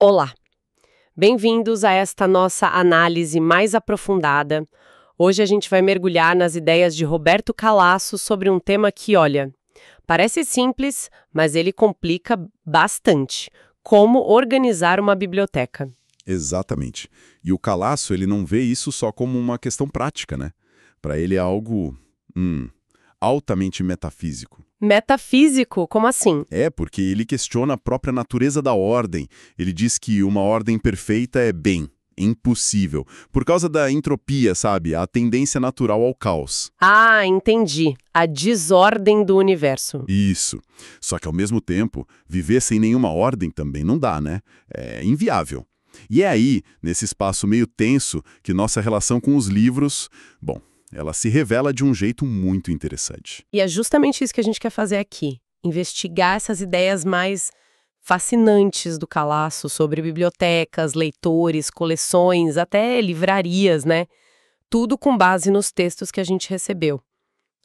Olá, bem-vindos a esta nossa análise mais aprofundada. Hoje a gente vai mergulhar nas ideias de Roberto Calasso sobre um tema que, olha, parece simples, mas ele complica bastante. Como organizar uma biblioteca. Exatamente. E o Calasso, ele não vê isso só como uma questão prática, né? Para ele é algo altamente metafísico. Metafísico? Como assim? É, porque ele questiona a própria natureza da ordem. Ele diz que uma ordem perfeita é bem, impossível, por causa da entropia, sabe? A tendência natural ao caos. Ah, entendi. A desordem do universo. Isso. Só que, ao mesmo tempo, viver sem nenhuma ordem também não dá, né? É inviável. E é aí, nesse espaço meio tenso, que nossa relação com os livros, bom, ela se revela de um jeito muito interessante. E é justamente isso que a gente quer fazer aqui. Investigar essas ideias mais fascinantes do Calasso sobre bibliotecas, leitores, coleções, até livrarias, né? Tudo com base nos textos que a gente recebeu.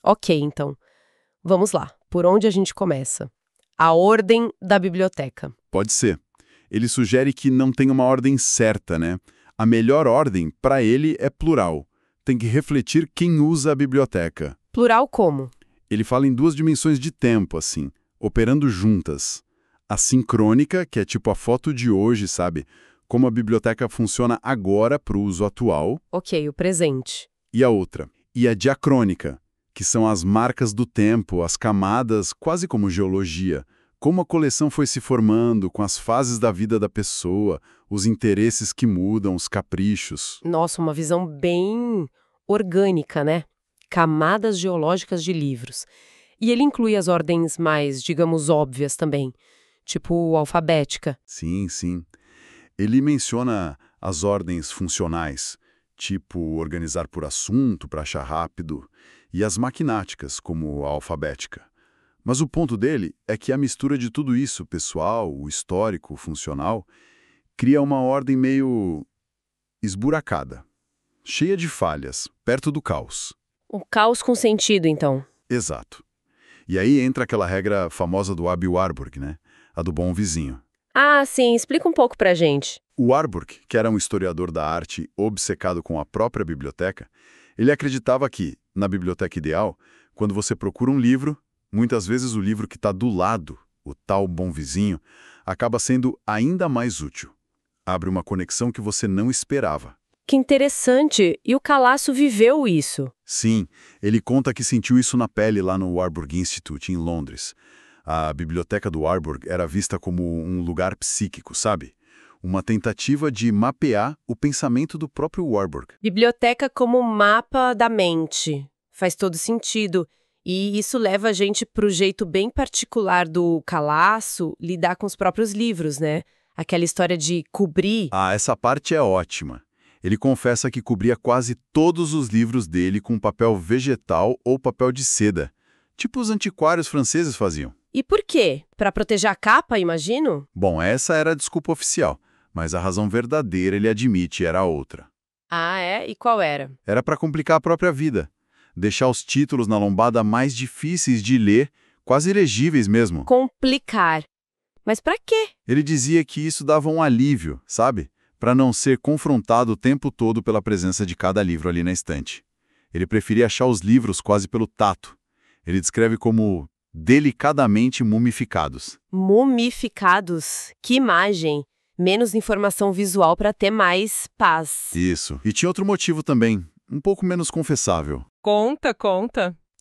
Ok, então. Vamos lá. Por onde a gente começa? A ordem da biblioteca. Pode ser. Ele sugere que não tem uma ordem certa, né? A melhor ordem, para ele, é plural. Tem que refletir quem usa a biblioteca. Plural como? Ele fala em duas dimensões de tempo, assim, operando juntas. A sincrônica, que é tipo a foto de hoje, sabe? Como a biblioteca funciona agora para o uso atual. Ok, o presente. E a outra. E a diacrônica, que são as marcas do tempo, as camadas, quase como geologia. Como a coleção foi se formando com as fases da vida da pessoa, os interesses que mudam, os caprichos. Nossa, uma visão bem orgânica, né? Camadas geológicas de livros. E ele inclui as ordens mais, digamos, óbvias também, tipo alfabética. Sim, sim. Ele menciona as ordens funcionais, tipo organizar por assunto para achar rápido, e as maquináticas, como a alfabética. Mas o ponto dele é que a mistura de tudo isso, pessoal, o histórico, o funcional, cria uma ordem meio esburacada, cheia de falhas, perto do caos. Um caos com sentido, então. Exato. E aí entra aquela regra famosa do Aby Warburg, né? A do bom vizinho. Ah, sim, explica um pouco pra gente. O Warburg, que era um historiador da arte obcecado com a própria biblioteca, ele acreditava que, na biblioteca ideal, quando você procura um livro, muitas vezes o livro que está do lado, o tal bom vizinho, acaba sendo ainda mais útil. Abre uma conexão que você não esperava. Que interessante! E o Calasso viveu isso. Sim, ele conta que sentiu isso na pele lá no Warburg Institute, em Londres. A biblioteca do Warburg era vista como um lugar psíquico, sabe? Uma tentativa de mapear o pensamento do próprio Warburg. Biblioteca como mapa da mente. Faz todo sentido. E isso leva a gente para o jeito bem particular do Calasso lidar com os próprios livros, né? Aquela história de cobrir. Ah, essa parte é ótima. Ele confessa que cobria quase todos os livros dele com papel vegetal ou papel de seda, tipo os antiquários franceses faziam. E por quê? Para proteger a capa, imagino? Bom, essa era a desculpa oficial, mas a razão verdadeira, ele admite, era outra. Ah, é? E qual era? Era para complicar a própria vida. Deixar os títulos na lombada mais difíceis de ler, quase ilegíveis mesmo. Complicar. Mas para quê? Ele dizia que isso dava um alívio, sabe? Para não ser confrontado o tempo todo pela presença de cada livro ali na estante. Ele preferia achar os livros quase pelo tato. Ele descreve como delicadamente mumificados. Mumificados? Que imagem! Menos informação visual para ter mais paz. Isso. E tinha outro motivo também, um pouco menos confessável. Conta.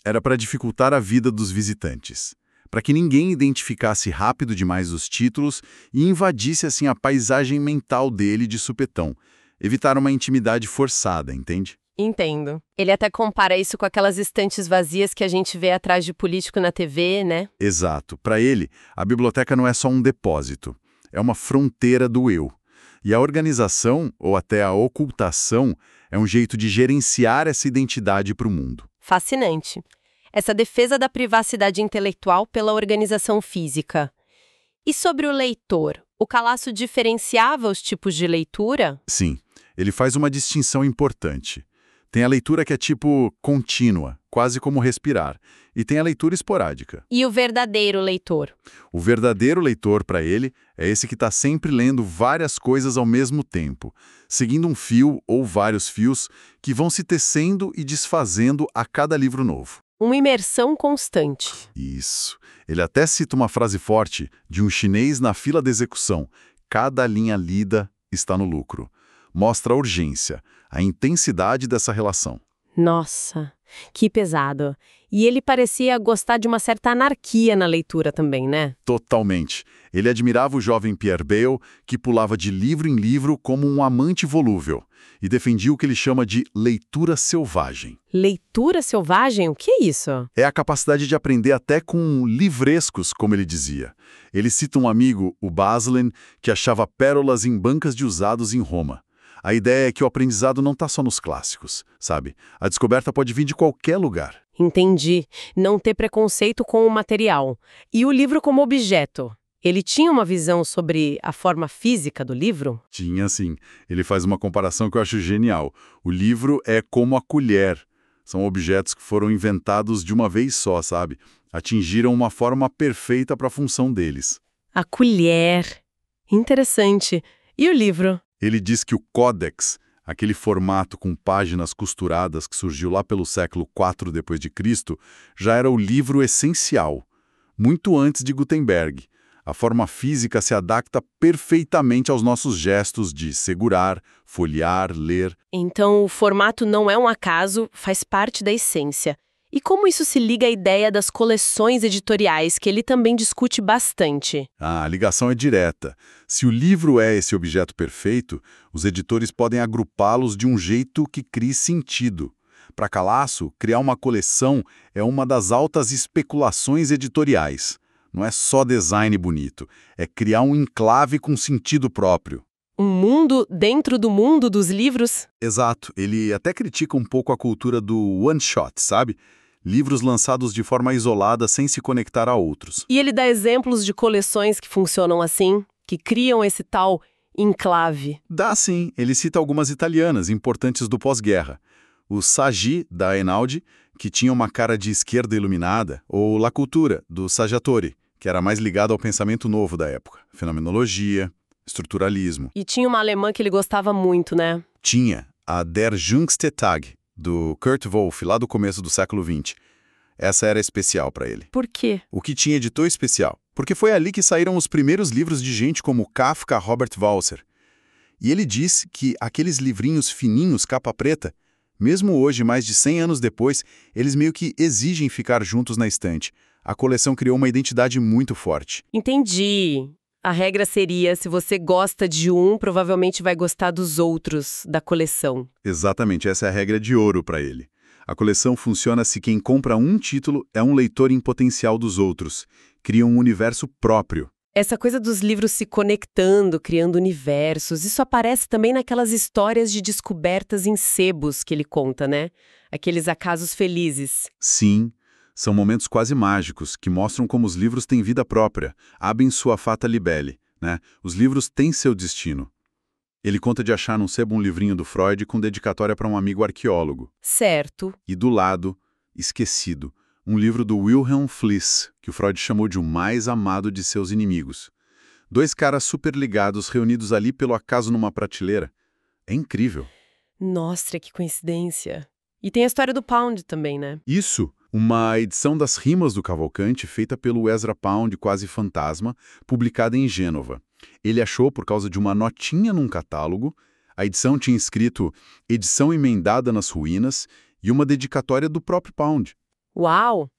Era para dificultar a vida dos visitantes, para que ninguém identificasse rápido demais os títulos e invadisse assim a paisagem mental dele de supetão. Evitar uma intimidade forçada, entende? Entendo. Ele até compara isso com aquelas estantes vazias que a gente vê atrás de político na TV, né? Exato. Para ele, a biblioteca não é só um depósito, é uma fronteira do eu. E a organização, ou até a ocultação, é um jeito de gerenciar essa identidade para o mundo. Fascinante. Essa defesa da privacidade intelectual pela organização física. E sobre o leitor? O Calasso diferenciava os tipos de leitura? Sim, ele faz uma distinção importante. Tem a leitura que é tipo contínua, quase como respirar. E tem a leitura esporádica. E o verdadeiro leitor? O verdadeiro leitor, para ele, é esse que está sempre lendo várias coisas ao mesmo tempo, seguindo um fio ou vários fios que vão se tecendo e desfazendo a cada livro novo. Uma imersão constante. Isso. Ele até cita uma frase forte de um chinês na fila de execução: cada linha lida está no lucro. Mostra a urgência, a intensidade dessa relação. Nossa, que pesado. E ele parecia gostar de uma certa anarquia na leitura também, né? Totalmente. Ele admirava o jovem Pierre Bayle, que pulava de livro em livro como um amante volúvel, e defendia o que ele chama de leitura selvagem. Leitura selvagem? O que é isso? É a capacidade de aprender até com livrescos, como ele dizia. Ele cita um amigo, o Baselin, que achava pérolas em bancas de usados em Roma. A ideia é que o aprendizado não está só nos clássicos, sabe? A descoberta pode vir de qualquer lugar. Entendi. Não ter preconceito com o material. E o livro como objeto? Ele tinha uma visão sobre a forma física do livro? Tinha sim. Ele faz uma comparação que eu acho genial. O livro é como a colher. São objetos que foram inventados de uma vez só, sabe? Atingiram uma forma perfeita para a função deles. A colher. Interessante. E o livro? Ele diz que o Codex, aquele formato com páginas costuradas que surgiu lá pelo século IV d.C., já era o livro essencial, muito antes de Gutenberg. A forma física se adapta perfeitamente aos nossos gestos de segurar, folhear, ler. Então, o formato não é um acaso, faz parte da essência. E como isso se liga à ideia das coleções editoriais, que ele também discute bastante? A ligação é direta. Se o livro é esse objeto perfeito, os editores podem agrupá-los de um jeito que crie sentido. Para Calasso, criar uma coleção é uma das altas especulações editoriais. Não é só design bonito, é criar um enclave com sentido próprio. Um mundo dentro do mundo dos livros? Exato. Ele até critica um pouco a cultura do one-shot, sabe? Livros lançados de forma isolada sem se conectar a outros. E ele dá exemplos de coleções que funcionam assim, que criam esse tal enclave. Dá sim. Ele cita algumas italianas importantes do pós-guerra. O Saggi, da Einaudi, que tinha uma cara de esquerda iluminada, ou La Cultura, do Saggiatore, que era mais ligado ao pensamento novo da época. Fenomenologia, estruturalismo. E tinha uma alemã que ele gostava muito, né? Tinha a Der Jüngste Tag, do Kurt Wolff, lá do começo do século XX. Essa era especial para ele. Por quê? O que tinha de tão especial? Porque foi ali que saíram os primeiros livros de gente como Kafka, Robert Walser. E ele disse que aqueles livrinhos fininhos, capa preta, mesmo hoje, mais de 100 anos depois, eles meio que exigem ficar juntos na estante. A coleção criou uma identidade muito forte. Entendi. A regra seria, se você gosta de um, provavelmente vai gostar dos outros da coleção. Exatamente, essa é a regra de ouro para ele. A coleção funciona se quem compra um título é um leitor em potencial dos outros. Cria um universo próprio. Essa coisa dos livros se conectando, criando universos, isso aparece também naquelas histórias de descobertas em sebos que ele conta, né? Aqueles acasos felizes. Sim, são momentos quase mágicos que mostram como os livros têm vida própria, habem sua fata libelli, né? Os livros têm seu destino. Ele conta de achar num sebo um livrinho do Freud com dedicatória para um amigo arqueólogo. Certo. E do lado, esquecido, um livro do Wilhelm Fliess, que o Freud chamou de o mais amado de seus inimigos. Dois caras super ligados reunidos ali pelo acaso numa prateleira. É incrível. Nossa, que coincidência. E tem a história do Pound também, né? Isso, uma edição das Rimas do Cavalcante feita pelo Ezra Pound, quase fantasma, publicada em Gênova. Ele achou por causa de uma notinha num catálogo. A edição tinha escrito edição emendada nas ruínas e uma dedicatória do próprio Pound. Uau!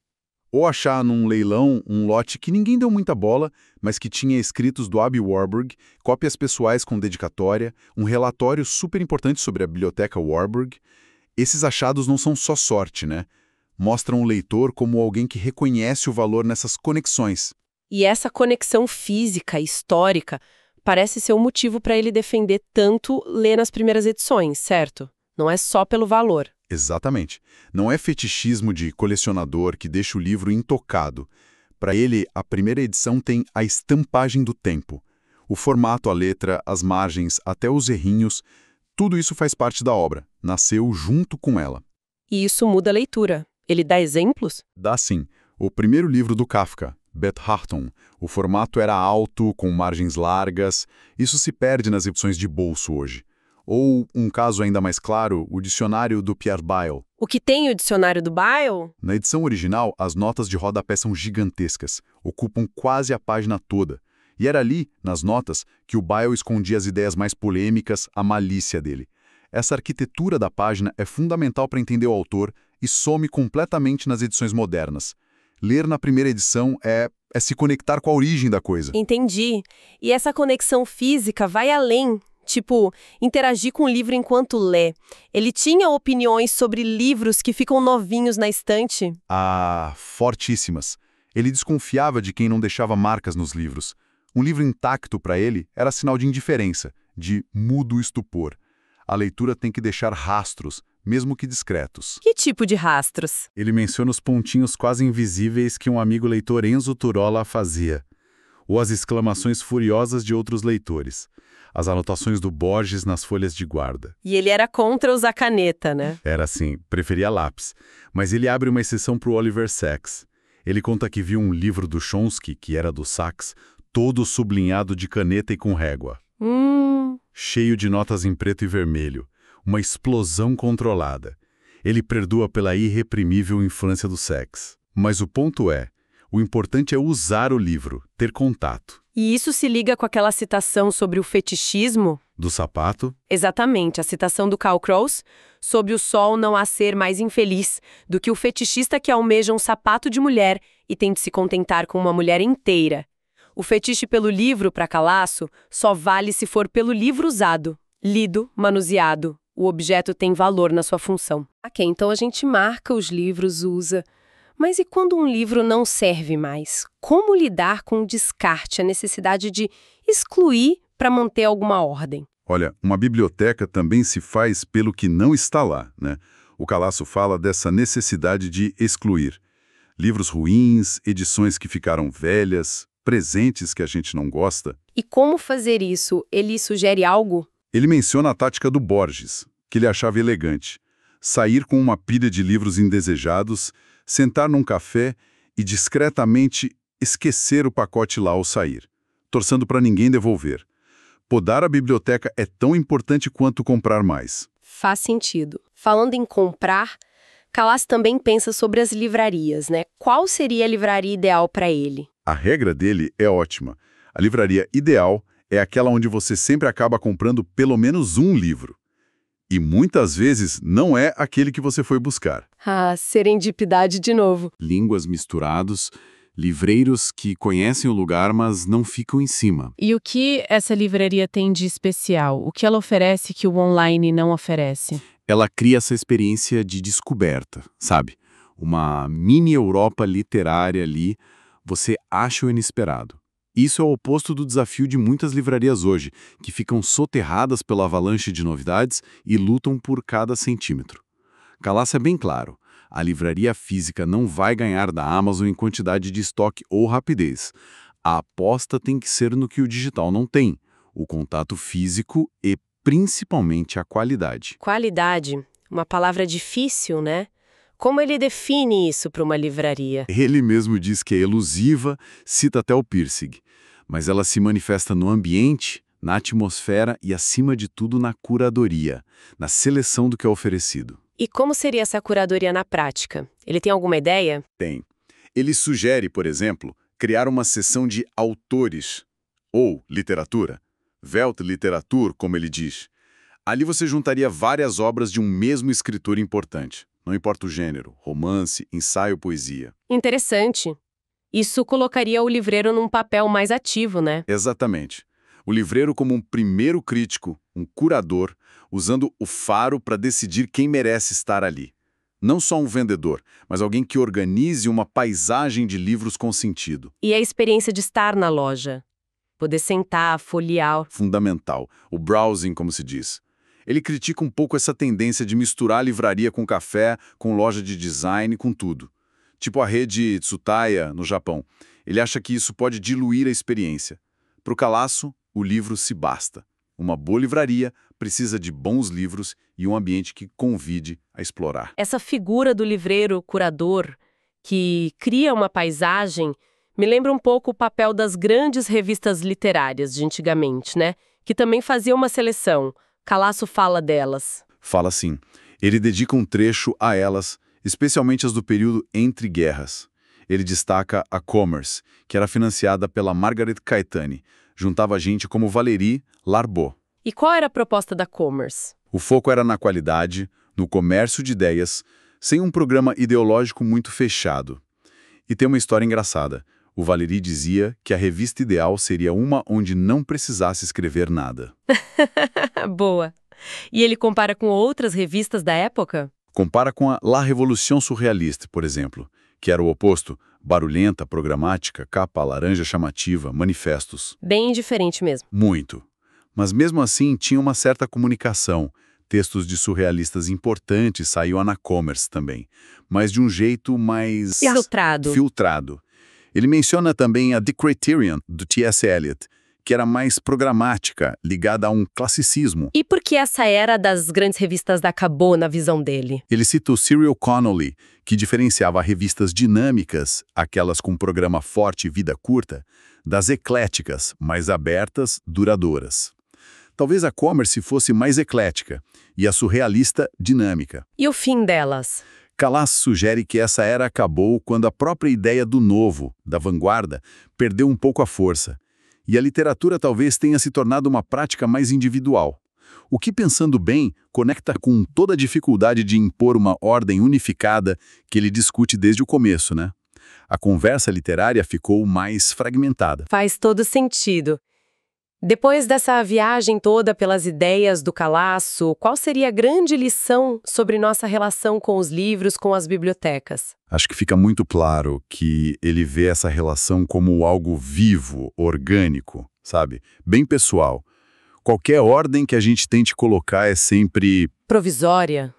Ou achar num leilão um lote que ninguém deu muita bola, mas que tinha escritos do Aby Warburg, cópias pessoais com dedicatória, um relatório super importante sobre a biblioteca Warburg. Esses achados não são só sorte, né? Mostram o leitor como alguém que reconhece o valor nessas conexões. E essa conexão física, histórica, parece ser o motivo para ele defender tanto ler nas primeiras edições, certo? Não é só pelo valor. Exatamente. Não é fetichismo de colecionador que deixa o livro intocado. Para ele, a primeira edição tem a estampagem do tempo. O formato, a letra, as margens, até os errinhos, tudo isso faz parte da obra. Nasceu junto com ela. E isso muda a leitura. Ele dá exemplos? Dá sim. O primeiro livro do Kafka, Beth Harton, o formato era alto, com margens largas. Isso se perde nas edições de bolso hoje. Ou, um caso ainda mais claro, o dicionário do Pierre Bayle. O que tem o dicionário do Bayle? Na edição original, as notas de rodapé são gigantescas, ocupam quase a página toda. E era ali, nas notas, que o Bayle escondia as ideias mais polêmicas, a malícia dele. Essa arquitetura da página é fundamental para entender o autor e some completamente nas edições modernas. Ler na primeira edição é se conectar com a origem da coisa. Entendi. E essa conexão física vai além. Tipo, interagir com o livro enquanto lê. Ele tinha opiniões sobre livros que ficam novinhos na estante? Ah, fortíssimas. Ele desconfiava de quem não deixava marcas nos livros. Um livro intacto para ele era sinal de indiferença, de mudo estupor. A leitura tem que deixar rastros, mesmo que discretos. Que tipo de rastros? Ele menciona os pontinhos quase invisíveis que um amigo leitor Enzo Turola fazia, ou as exclamações furiosas de outros leitores, as anotações do Borges nas folhas de guarda. E ele era contra usar caneta, né? Era assim, preferia lápis. Mas ele abre uma exceção para o Oliver Sacks. Ele conta que viu um livro do Chomsky, que era do Sacks, todo sublinhado de caneta e com régua. Cheio de notas em preto e vermelho. Uma explosão controlada. Ele perdoa pela irreprimível influência do Sacks. Mas o ponto é, o importante é usar o livro, ter contato. E isso se liga com aquela citação sobre o fetichismo? Do sapato? Exatamente, a citação do Karl Kraus, sobre o sol não há ser mais infeliz do que o fetichista que almeja um sapato de mulher e tem de se contentar com uma mulher inteira. O fetiche pelo livro, para Calasso, só vale se for pelo livro usado, lido, manuseado. O objeto tem valor na sua função. Ok, então a gente marca os livros, usa. Mas e quando um livro não serve mais? Como lidar com o descarte, a necessidade de excluir para manter alguma ordem? Olha, uma biblioteca também se faz pelo que não está lá, né? O Calasso fala dessa necessidade de excluir. Livros ruins, edições que ficaram velhas, presentes que a gente não gosta. E como fazer isso? Ele sugere algo? Ele menciona a tática do Borges, que ele achava elegante. Sair com uma pilha de livros indesejados, sentar num café e discretamente esquecer o pacote lá ao sair, torcendo para ninguém devolver. Podar a biblioteca é tão importante quanto comprar mais. Faz sentido. Falando em comprar, Calasso também pensa sobre as livrarias, né? Qual seria a livraria ideal para ele? A regra dele é ótima. A livraria ideal é aquela onde você sempre acaba comprando pelo menos um livro. E muitas vezes não é aquele que você foi buscar. Ah, serendipidade de novo. Línguas misturados, livreiros que conhecem o lugar, mas não ficam em cima. E o que essa livraria tem de especial? O que ela oferece que o online não oferece? Ela cria essa experiência de descoberta, sabe? Uma mini Europa literária ali, você acha o inesperado. Isso é o oposto do desafio de muitas livrarias hoje, que ficam soterradas pela avalanche de novidades e lutam por cada centímetro. Calasso é bem claro, a livraria física não vai ganhar da Amazon em quantidade de estoque ou rapidez. A aposta tem que ser no que o digital não tem, o contato físico e, principalmente, a qualidade. Qualidade, uma palavra difícil, né? Como ele define isso para uma livraria? Ele mesmo diz que é elusiva, cita até o Pirsig, mas ela se manifesta no ambiente, na atmosfera e, acima de tudo, na curadoria, na seleção do que é oferecido. E como seria essa curadoria na prática? Ele tem alguma ideia? Tem. Ele sugere, por exemplo, criar uma seção de autores, ou literatura, Weltliteratur, como ele diz. Ali você juntaria várias obras de um mesmo escritor importante. Não importa o gênero, romance, ensaio, poesia. Interessante. Isso colocaria o livreiro num papel mais ativo, né? Exatamente. O livreiro como um primeiro crítico, um curador, usando o faro para decidir quem merece estar ali. Não só um vendedor, mas alguém que organize uma paisagem de livros com sentido. E a experiência de estar na loja? Poder sentar, folhear. Fundamental. O browsing, como se diz. Ele critica um pouco essa tendência de misturar livraria com café, com loja de design, com tudo. Tipo a rede Tsutaya, no Japão. Ele acha que isso pode diluir a experiência. Para o Calasso, o livro se basta. Uma boa livraria precisa de bons livros e um ambiente que convide a explorar. Essa figura do livreiro curador, que cria uma paisagem, me lembra um pouco o papel das grandes revistas literárias de antigamente, né? Que também fazia uma seleção. Calasso fala delas. Fala assim. Ele dedica um trecho a elas, especialmente as do período entre guerras. Ele destaca a Commerce, que era financiada pela Margaret Caetani. Juntava gente como Valéry Larbaud. E qual era a proposta da Commerce? O foco era na qualidade, no comércio de ideias, sem um programa ideológico muito fechado. E tem uma história engraçada. O Valéry dizia que a revista ideal seria uma onde não precisasse escrever nada. Boa. E ele compara com outras revistas da época? Compara com a La Révolution Surrealiste, por exemplo, que era o oposto, barulhenta, programática, capa laranja chamativa, manifestos. Bem diferente mesmo. Muito. Mas mesmo assim tinha uma certa comunicação. Textos de surrealistas importantes saíam na Commerce também, mas de um jeito mais... filtrado. Ele menciona também a The Criterion, do T.S. Eliot, que era mais programática, ligada a um classicismo. E por que essa era das grandes revistas acabou na visão dele? Ele cita o Cyril Connolly, que diferenciava revistas dinâmicas, aquelas com programa forte e vida curta, das ecléticas, mais abertas, duradouras. Talvez a Commerce fosse mais eclética e a surrealista dinâmica. E o fim delas? Calasso sugere que essa era acabou quando a própria ideia do novo, da vanguarda, perdeu um pouco a força. E a literatura talvez tenha se tornado uma prática mais individual. O que, pensando bem, conecta com toda a dificuldade de impor uma ordem unificada que ele discute desde o começo, né? A conversa literária ficou mais fragmentada. Faz todo sentido. Depois dessa viagem toda pelas ideias do Calasso, qual seria a grande lição sobre nossa relação com os livros, com as bibliotecas? Acho que fica muito claro que ele vê essa relação como algo vivo, orgânico, sabe? Bem pessoal. Qualquer ordem que a gente tente colocar é sempre... provisória.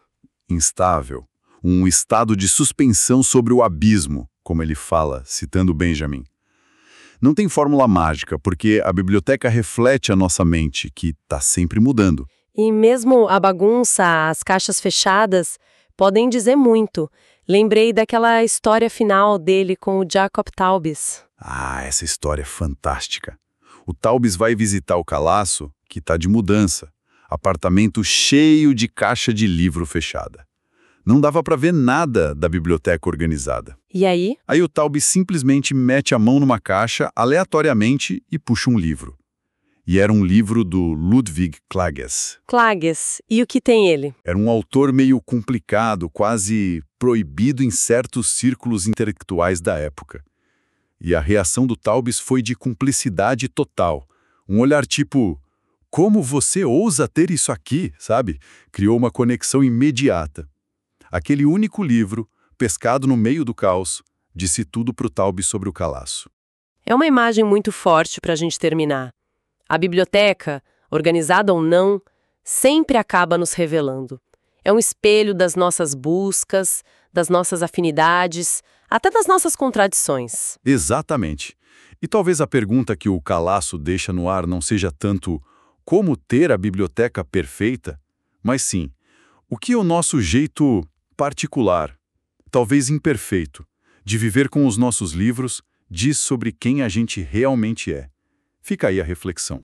Instável. Um estado de suspensão sobre o abismo, como ele fala, citando Benjamin. Não tem fórmula mágica, porque a biblioteca reflete a nossa mente, que está sempre mudando. E mesmo a bagunça, as caixas fechadas, podem dizer muito. Lembrei daquela história final dele com o Jacob Taubes. Ah, essa história é fantástica. O Taubes vai visitar o Calasso, que está de mudança. Apartamento cheio de caixa de livro fechada. Não dava para ver nada da biblioteca organizada. E aí? Aí o Taubes simplesmente mete a mão numa caixa, aleatoriamente, e puxa um livro. E era um livro do Ludwig Klages. Klages. E o que tem ele? Era um autor meio complicado, quase proibido em certos círculos intelectuais da época. E a reação do Taubes foi de cumplicidade total. Um olhar tipo, como você ousa ter isso aqui, sabe? Criou uma conexão imediata. Aquele único livro, pescado no meio do caos, disse tudo para o Taubes sobre o Calasso. É uma imagem muito forte para a gente terminar. A biblioteca, organizada ou não, sempre acaba nos revelando. É um espelho das nossas buscas, das nossas afinidades, até das nossas contradições. Exatamente. E talvez a pergunta que o Calasso deixa no ar não seja tanto como ter a biblioteca perfeita, mas sim, o que é o nosso jeito particular, talvez imperfeito, de viver com os nossos livros, diz sobre quem a gente realmente é. Fica aí a reflexão.